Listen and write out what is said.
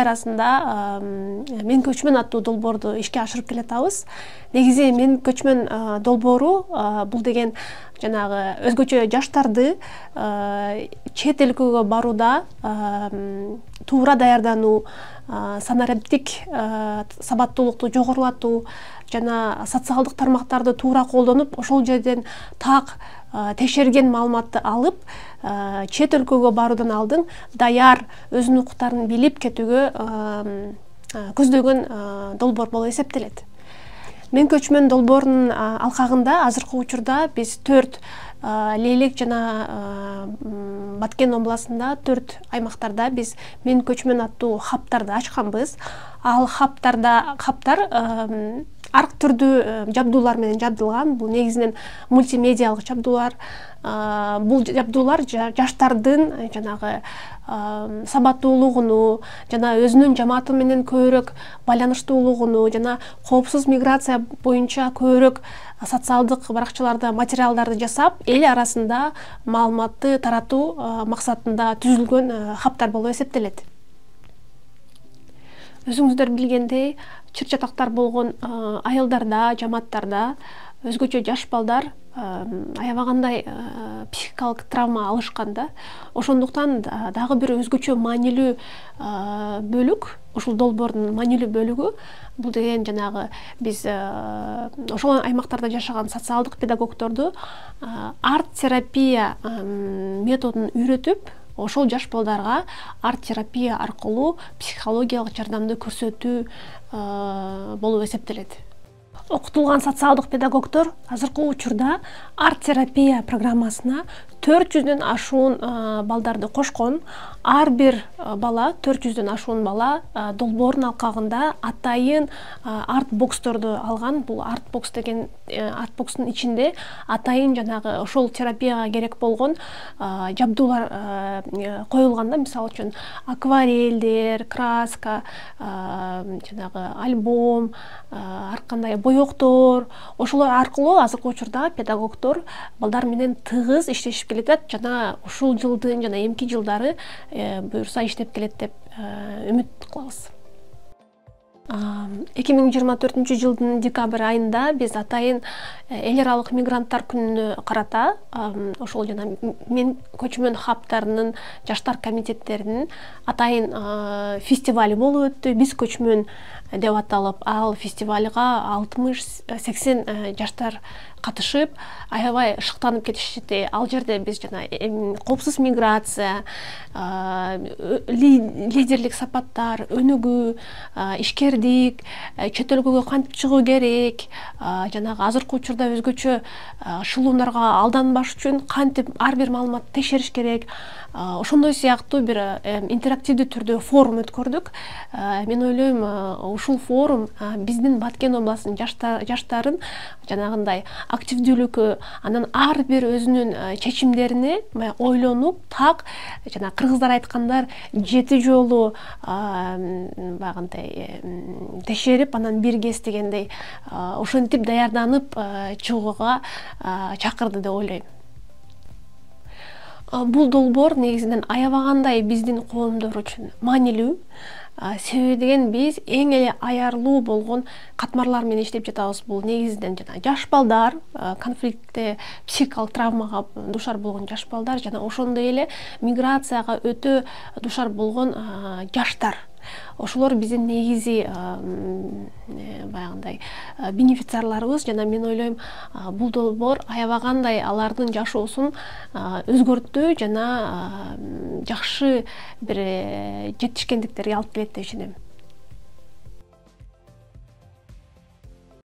арасында Мен көчмөн аттуу долбоорду ишке ашырып келатабыз. Негизи Мен көчмөн долбоору бул деген жанагы өзгөчө жаштарды чет өлкөгө барууда туура даярдануу, санариптик сабаттуулукту жогорулатуу жана социалдык тармактарды туура колдонуп, ошол жерден так текшерген маалыматты алып, чет өлкөгө баруудан алдын даяр өзүнүн укуктарын билип кетүүгө көздөгөн долбоор болуп эсептелет. Мен көчмөн долбоорунун алкагында азыркы учурда биз 4 Лейлек жана Баткен областында 4 аймактарда биз Мен көчмөн аттуу хабтарды ачканбыз. Ал хабтар ар түрдүү жабдуулар менен жабдылган. Бул негизинен мультимедиалык жабдуулар. Бул жабдуулар жаштардын жанагы сабаттуулугуну жана өзүнүн жамааты менен көбүрөөк байланыштуулугуну жана коопсуз миграция боюнча көбүрөөк социалдык баракчаларда материалдарды жасап, эл арасында маалыматты таратуу максатында түзүлгөн хабтар болуп эсептелет. Өзүңүздөр билгендей, чыр-чатактар болгон айылдарда, жамааттарда өзгөчө жаш балдар аябагандай психикалык травма алышканда, ошондуктан дагы бир өзгөчө маанилүү бөлүк, ушул долбоордун маанилүү бөлүгү бул деген жанагы биз ошол аймактарда жашаган социалдык педагогдорду арт-терапия методун үйрөтүп, ошол жаш балдарга арт-терапия аркылуу психологиялык жардамды көрсөтүү болуп эсептелет. Окутулган социалдык педагогдор азыркы учурда арт-терапия программасына 400дөн ашуун балдарды кошкон. Ар бир бала, 400дөн ашуун бала долбоордун алкагында атайын арт-боксторду алган. Бул арт-бокс деген арт-бокстун ичинде атайын жанагы ошол терапияга керек болгон жабдуулар коюлганда, мисалы үчүн акварелдер, краска, жанагы альбом, ар кандай боектор, ошолор аркылуу азыркы учурда педагогдор балдар менен тыгыз иштешип келатат жана ушул жылдын жана эмки жылдары буюрса иштеп келет деп үмүт кылабыз. 2024 жылдын декабрь айында биз атайын эл аралык мигранттар күнүнө карата ошол жана Мен көчмөн хабтарынын жаштар комитеттеринин атайын фестивали болуп өттү. Биз көчмөн деп аталып, ал фестивалга 60-80 жаштар катышып, аябай шыктанып кетишти. Ал жерде биз жана коопсуз миграция, лидерлик сапаттар, өнүгүү, ишкердик, чет өлкөгө кантип чыгуу керек, жанагы азыркы учурда өзгөчө шылуундарга алданбаш үчүн кантип ар бир маалыматты текшериш керек, ошондой сыяктуу бир интерактивдүү түрдө форум өткөрдүк. Мен ойлойм, ушул форум биздин Баткен областынын жаштарын жанагындай активдүүлүккө, анан ар бир өзүнүн чечимдерине ойлонуп, так жана кыргыздар айткандар 7 жолу багындай текшерип, анан биргес дегендей ошентип даярданып чыгууга чакырды деп ойлойм. Бул долбоор негизинен аябагандай биздин коомдор үчүн маанилүү. Себеби деген биз эң эле аярлуу болгон катмарлар менен иштеп жатабыз. Бул негизинен жана жаш балдар, конфликтте психикалык травмага душар болгон жаш балдар жана ошондой эле миграцияга өтө душар болгон жаштар. Ошолор биздин негизи баягындай бенефициарларыбыз жана мен ойлойм, бул долбоор аябагандай алардын жашоосун өзгөрттү жана жакшы бир жетишкендиктерге алып келет деп ишенем.